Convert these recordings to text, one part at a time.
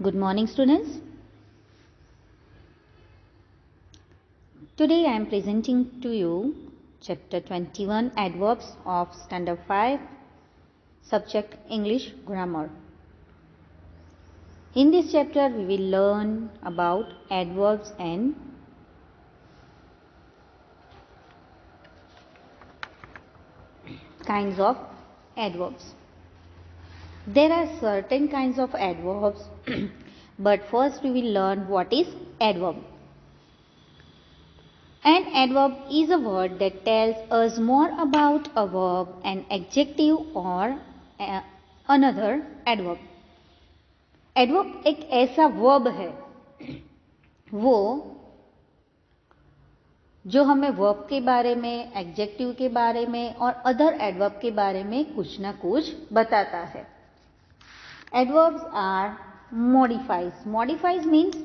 Good morning, students. Today I am presenting to you chapter 21 adverbs of standard 5 subject English grammar. In this chapter we will learn about adverbs and kinds of adverbs. There are certain kinds of adverbs but first we will learn what is adverb. An adverb is a word that tells us more about a verb, an adjective or another adverb. Adverb एक ऐसा verb है वो जो हमें verb के बारे में, adjective के बारे में और अदर एडवर्ब के बारे में कुछ ना कुछ बताता है. Adverbs are modifies. Modifies means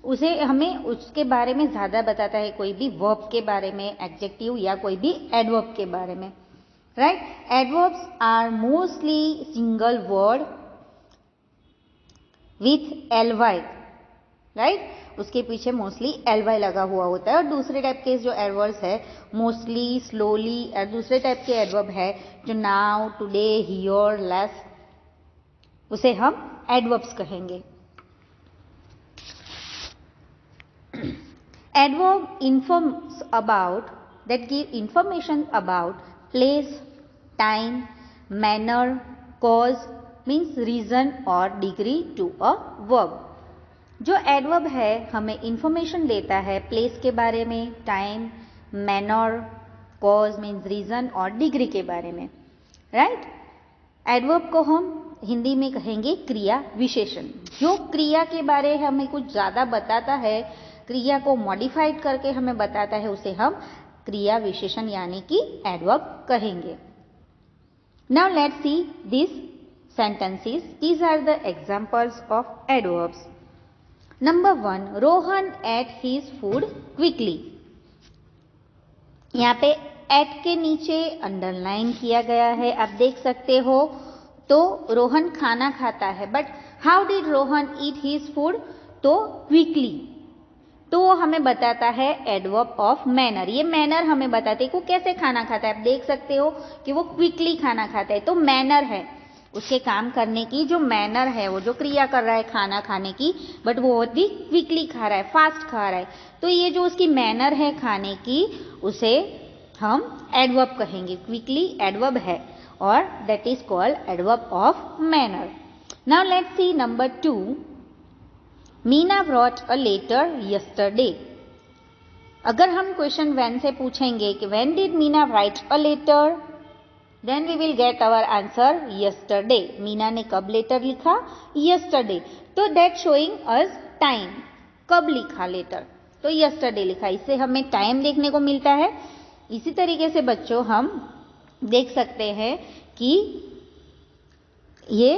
उसे हमें उसके बारे में ज़्यादा बताता है, कोई भी वर्ब के बारे में, एडजेक्टिव या कोई भी एडवर्ब के बारे में. Right. Adverbs are mostly single word with L Y. Right. उसके पीछे मोस्टली एलवाई लगा हुआ होता है. और दूसरे टाइप के जो एडवर्ब्स है मोस्टली, स्लोली, और दूसरे टाइप के एडवर्ब है जो नाउ, टुडे, हियर, लेस, उसे हम एडवर्ब्स कहेंगे. Adverb informs about, that give information about place, time, manner, cause, means reason or degree to a verb. जो एडवर्ब है हमें इंफॉर्मेशन देता है प्लेस के बारे में, time, manner, cause means reason और डिग्री के बारे में. राइट. एडवर्ब को हम हिंदी में कहेंगे क्रिया विशेषण. जो क्रिया के बारे हमें कुछ ज़्यादा बताता है, क्रिया को मॉडिफाइड करके हमें बताता है, उसे हम क्रिया विशेषण यानी कि एडवर्ब कहेंगे. Now let's see this sentences. These are the examples of adverbs. Number 1, Rohan ate his food quickly. यहाँ पे एट के नीचे अंडरलाइन किया गया है, आप देख सकते हो. तो रोहन खाना खाता है, but how did Rohan eat his food? तो क्विकली. तो वो हमें बताता है एडवर्ब ऑफ मैनर. ये मैनर हमें बताते हैं कि वो कैसे खाना खाता है. आप देख सकते हो कि वो क्विकली खाना खाता है. तो मैनर है उसके काम करने की, जो मैनर है वो जो क्रिया कर रहा है खाना खाने की, बट वो बहुत ही क्विकली खा रहा है, फास्ट खा रहा है. तो ये जो उसकी मैनर है खाने की, उसे हम एडवर्ब कहेंगे. क्विकली एडवर्ब है और that is called adverb of manner. Now let's see number 2. Meena brought a letter yesterday. अगर हम क्वेश्चन व्हेन से पूछेंगे कि when did Meena write a letter, then we will get our answer yesterday. Meena ने कब लेटर लिखा? yesterday. तो दैट शोइंग अस टाइम. कब लिखा लेटर? तो yesterday लिखा. इससे हमें टाइम देखने को मिलता है. इसी तरीके से बच्चों हम देख सकते हैं कि ये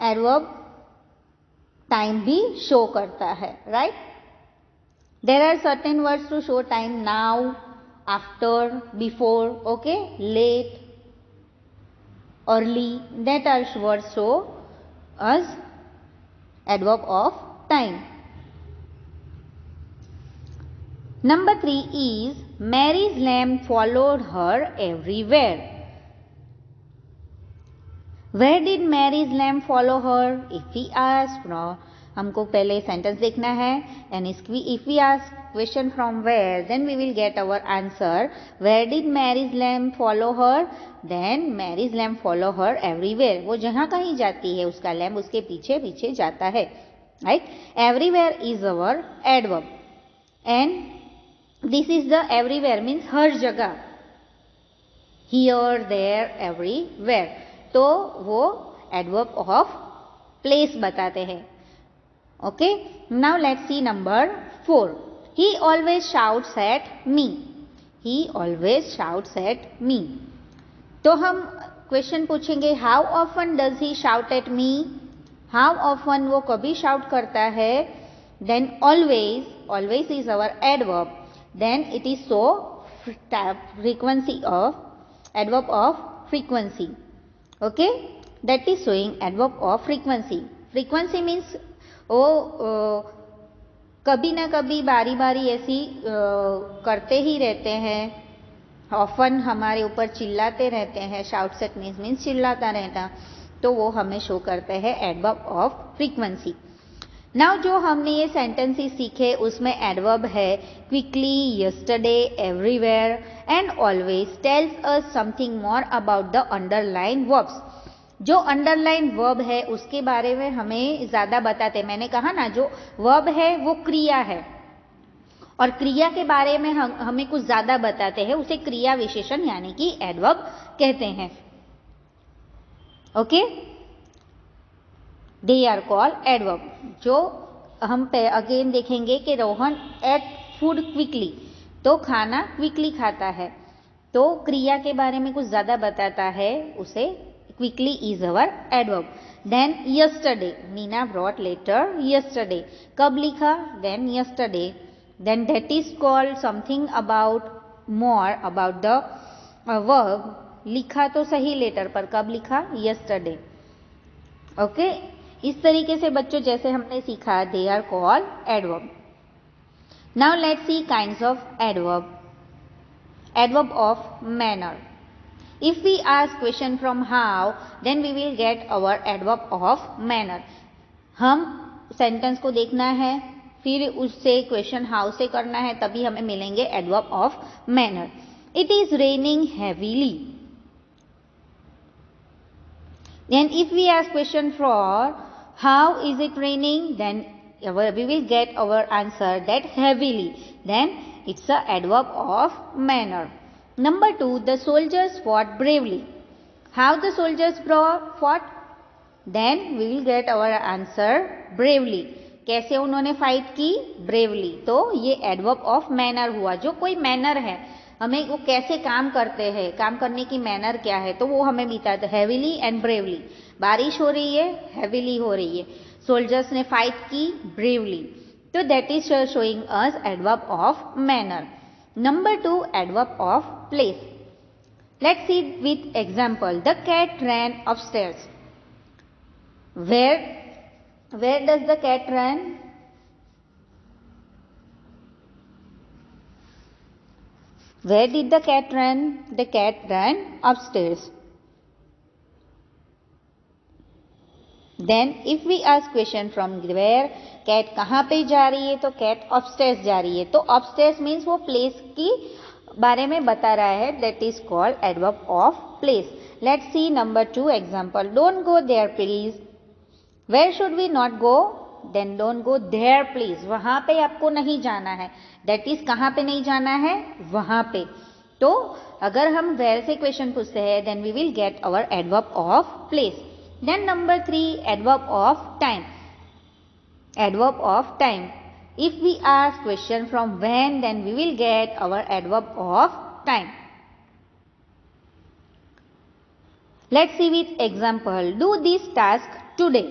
एडवर्ब टाइम भी शो करता है. Right. There are certain words to show time. Now, after, before, okay, late, early, that are words show us adverb of time. Number 3 is Mary's lamb followed her everywhere. Where did Mary's lamb follow her? If we ask from, हमको पहले sentence देखना है. And if we ask question from where, then we will get our answer. Where did Mary's lamb follow her? Then Mary's lamb follow her everywhere. वो जहाँ कहीं जाती है उसका लैम्ब उसके पीछे पीछे जाता है. Right? Everywhere is our adverb. And this is the everywhere means हर जगह. Here, there, everywhere. तो वो एडवर्ब ऑफ प्लेस बताते हैं. Okay. Now let's see number 4. He always shouts at me. He always shouts at me. तो हम question पूछेंगे how often does he shout at me. How often वो कभी shout करता है. Then always, always is our adverb. Then it is so frequency of adverb of frequency. Okay, that is showing adverb of frequency. Frequency means वो कभी ना कभी बारी बारी ऐसी करते ही रहते हैं, ऑफन हमारे ऊपर चिल्लाते रहते हैं, शाउट्स एट मीन्स चिल्लाता रहना, तो वो हमें शो करते हैं एडवर्ब ऑफ फ्रीक्वेंसी। नाउ जो हमने ये सेंटेंसेस सीखे उसमें एडवर्ब है quickly, yesterday, everywhere and always tells us something more about the underline verbs. जो अंडरलाइन वर्ब है उसके बारे में हमें ज्यादा बताते हैं। मैंने कहा ना, जो वर्ब है वो क्रिया है और क्रिया के बारे में हमें कुछ ज्यादा बताते हैं, उसे क्रिया विशेषण यानी कि एडवर्ब कहते हैं। Okay, they are called adverb. जो हम अगेन देखेंगे कि रोहन एट फूड क्विकली, तो खाना क्विकली खाता है, तो क्रिया के बारे में कुछ ज्यादा बताता है, उसे quickly is our adverb. Then yesterday, Neena brought letter yesterday, कब लिखा, then yesterday. Then that is called something about more about the verb, लिखा तो सही लेटर पर, कब लिखा, यस्टरडे। ओके, इस तरीके से बच्चों जैसे हमने सीखा, they are called adverb. Now let's see kinds of adverb. Adverb of manner. If we ask question from how, then we will get our adverb of manner. हम सेंटेंस को देखना है, फिर उससे क्वेश्चन हाउ से करना है, तभी हमें मिलेंगे adverb of manner. It is raining heavily. Then if we ask question for how is it raining, then we will get our answer that heavily. Then it's a adverb of manner. Number 2, the soldiers fought bravely. How the soldiers fought? Then we will get our answer bravely. कैसे उन्होंने fight की, bravely। तो ये adverb of manner हुआ। जो कोई manner है, हमें वो कैसे काम करते हैं, काम करने की मैनर क्या है, तो वो हमें बताता है हैवीली एंड ब्रेवली। बारिश हो रही है, हैवीली हो रही है, सोल्जर्स ने फाइट की ब्रेवली, तो that is showing us adverb of manner. Number 2, adverb of place. Let's see with example. The cat ran upstairs. Where does the cat run? Where did the cat run? The cat ran upstairs. Then if we ask question from where, cat कहाँ पे जा रही है, तो cat upstairs जा रही है, तो upstairs means वो place की बारे में बता रहा है, that is called adverb of place. Let's see number 2 example. Don't go there please. Where should we not go? Then don't go there please. वहाँ पे आपको नहीं जाना है, that is कहाँ पे नहीं जाना है, वहाँ पे। तो अगर हम where से question पूछते हैं, then we will get our adverb of place. Then number 3, adverb of time. Adverb of time. If we ask question from when, then we will get our adverb of time. Let's see with example. Do this task today.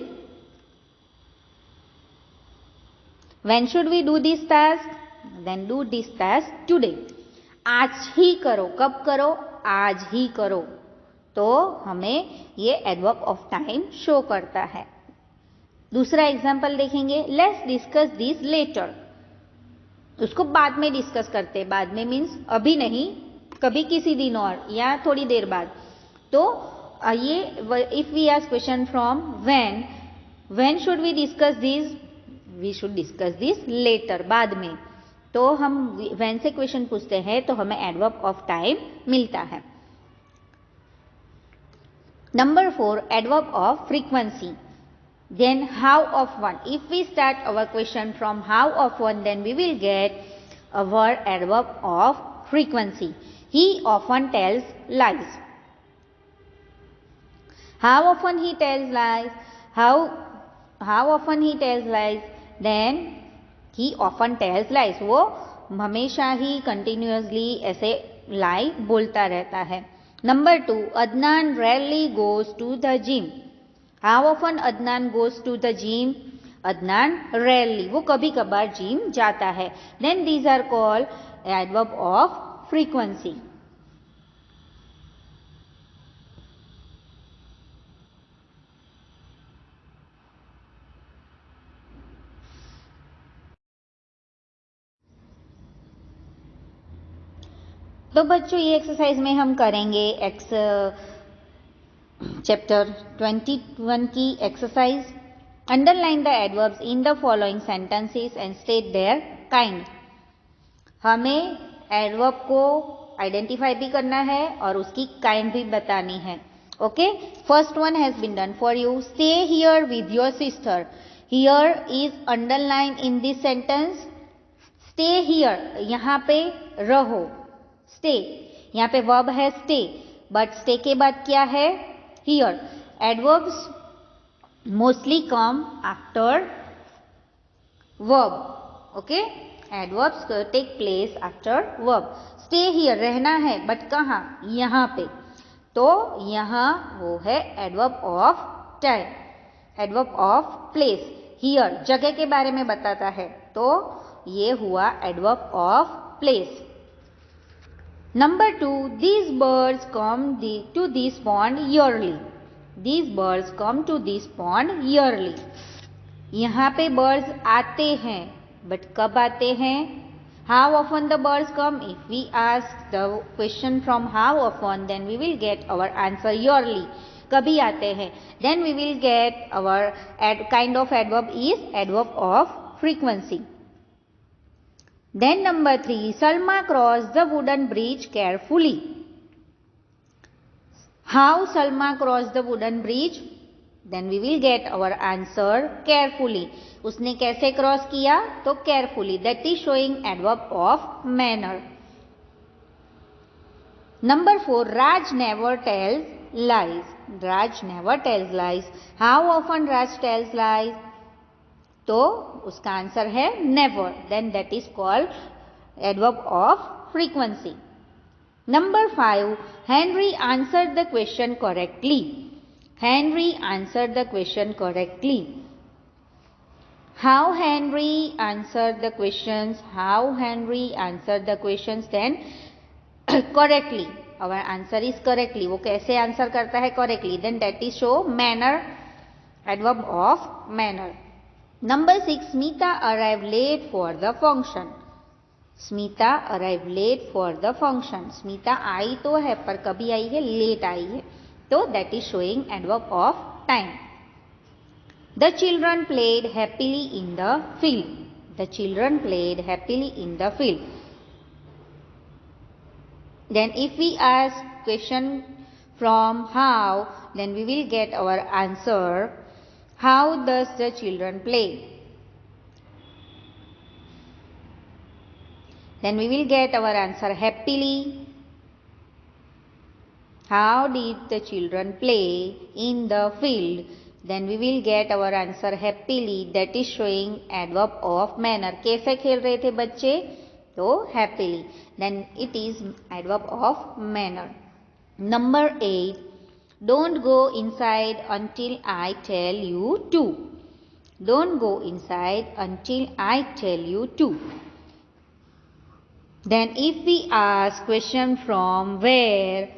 When should we do this task? Then do this task today. आज ही करो, कब करो, आज ही करो, तो हमें ये adverb of time show करता है। दूसरा एग्जाम्पल देखेंगे, लेट्स डिस्कस दिस लेटर। उसको बाद में डिस्कस करते हैं, बाद में मीन्स अभी नहीं, कभी किसी दिन और या थोड़ी देर बाद। तो ये if we ask question from when should we discuss this, we should discuss this later, बाद में। तो हम व्हेन से क्वेश्चन पूछते हैं तो हमें एडवर्ब ऑफ टाइम मिलता है। Number 4, adverb of frequency. Then how often. If we start our question from how often, then we will get our adverb of frequency. He often tells lies. How often he tells lies? How often he tells lies? Then he often tells lies. वो हमेशा ही continuously ऐसे lie बोलता रहता है। Number 2, Adnan rarely goes to the gym. How often Adnan goes to the gym? Adnan rarely, वो कभी कभार gym जाता है। Then these are called adverb of frequency. तो बच्चों ये एक्सरसाइज में हम करेंगे चैप्टर 21 की exercise. Underline the adverbs in the following sentences and state their kind. हमें एडवर्ब को आइडेंटिफाई भी करना है और उसकी काइंड भी बतानी है। Okay, first one has been done for you. Stay here with your sister. Here is underline in this sentence. Stay here, यहाँ पे रहो। स्टे, यहाँ पे वर्ब है स्टे, बट स्टे के बाद क्या है? Here. Adverbs mostly come after verb. Okay, adverbs take place after verb. Stay here, रहना है, बट कहाँ? यहाँ पे। तो यहाँ वो है adverb of time, adverb of place. Here जगह के बारे में बताता है, तो ये हुआ adverb of place. Number 2, these birds come to this pond yearly. These birds come to this pond yearly. यहाँ पे birds आते हैं, but कब आते हैं? How often the birds come? If we ask the question from how often, then we will get our answer yearly. कभी आते हैं? Then we will get our kind of adverb is adverb of frequency. Then number 3, Salma crossed the wooden bridge carefully. How Salma crossed the wooden bridge? Then we will get our answer carefully. उसने कैसे cross किया? तो carefully. That is showing adverb of manner. Number 4, Raj never tells lies. Raj never tells lies. How often Raj tells lies? तो उसका answer है never. Then that is called adverb of frequency. Number 5, Henry answered the question correctly. Henry answered the question correctly. How Henry answered the questions? How Henry answered the questions? Then correctly. Our answer is correctly. वो कैसे answer करता है? Correctly. Then that is show manner, adverb of manner. Number 6, Smita arrived late for the function. Smita arrived late for the function. Smita आई तो है, पर कभी आई है? Late आई है। तो that is showing adverb of time. The children played happily in the field. The children played happily in the field. Then if we ask question from how, then we will get our answer. How does the children play? Then we will get our answer happily. How did the children play in the field? Then we will get our answer happily. That is showing adverb of manner. कैसे खेल रहे थे बच्चे? तो happily. Then it is adverb of manner. Number 8, don't go inside until I tell you to. Don't go inside until I tell you to. Then if we ask question from where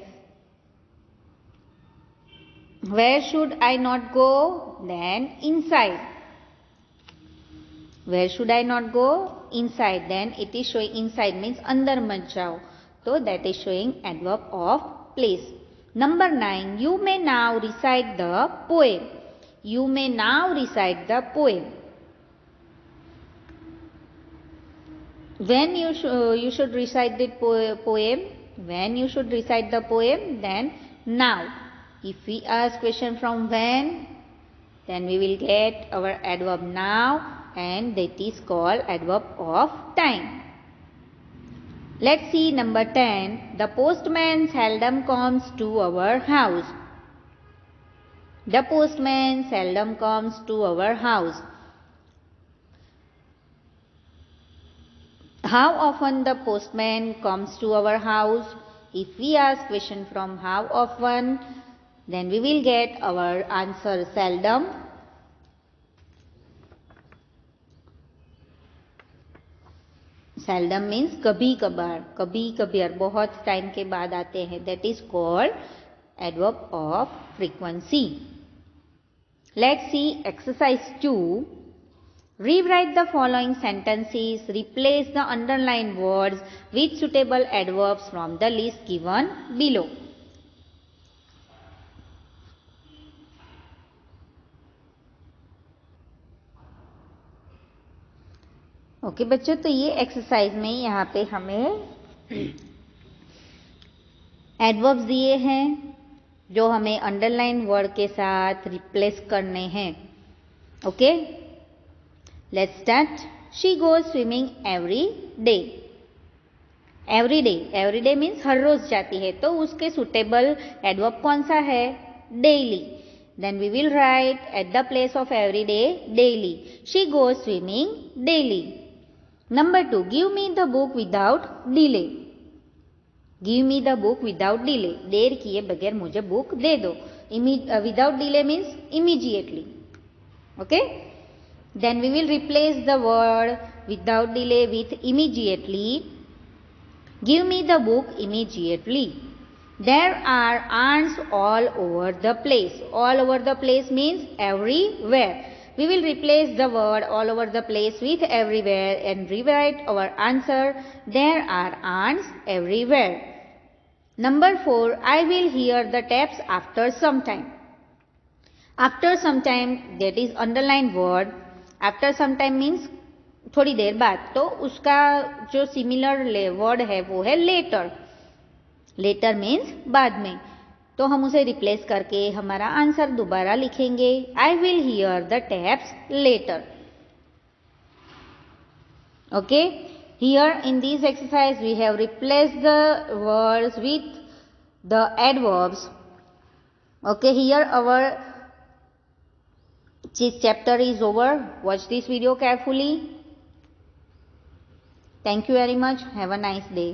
should I not go? Then inside. Where should I not go? Inside. Then it is showing inside means अंदर मत जाओ. So that is showing adverb of place. Number 9, you may now recite the poem. You may now recite the poem. When you should recite the poem? When you should recite the poem? Then now. If we ask question from when, then we will get our adverb now, and that is called adverb of time. Let's see number 10. The postman seldom comes to our house. The postman seldom comes to our house. How often the postman comes to our house? If we ask question from how often, then we will get our answer seldom. Seldom means कभी कभार, कभी कभार, बहुत time के बाद आते हैं. That is called adverb of frequency. Let's see exercise 2. Rewrite the following sentences. Replace the underlined words with suitable adverbs from the list given below. Okay बच्चों, तो ये एक्सरसाइज में यहाँ पे हमें एडवर्ब्स दिए हैं जो हमें अंडरलाइन वर्ड के साथ रिप्लेस करने हैं. Okay, let's start. She goes swimming every day. Every day means हर रोज जाती है, तो उसके सुटेबल एडवर्ब कौन सा है? Daily. Then we will write at the place of every day daily. She goes swimming daily. Number 2, give me the book without delay. Give me the book without delay. देर किए बगैर मुझे book दे दो. Without delay means immediately. Okay? Then we will replace the word without delay with immediately. Give me the book immediately. There are ants all over the place. All over the place means everywhere. We will replace the word all over the place with everywhere and rewrite our answer. There are ants everywhere. Number 4, I will hear the taps after some time. After some time, that is underlined word. After some time means थोड़ी देर बाद. तो उसका जो similar word है वो है letter. Letter means बाद में. तो हम उसे रिप्लेस करके हमारा आंसर दोबारा लिखेंगे. I will hear the taps later. Okay, here in this exercise we have replaced the words with the adverbs. Okay, here our chapter is over. Watch this video carefully. Thank you very much. Have a nice day.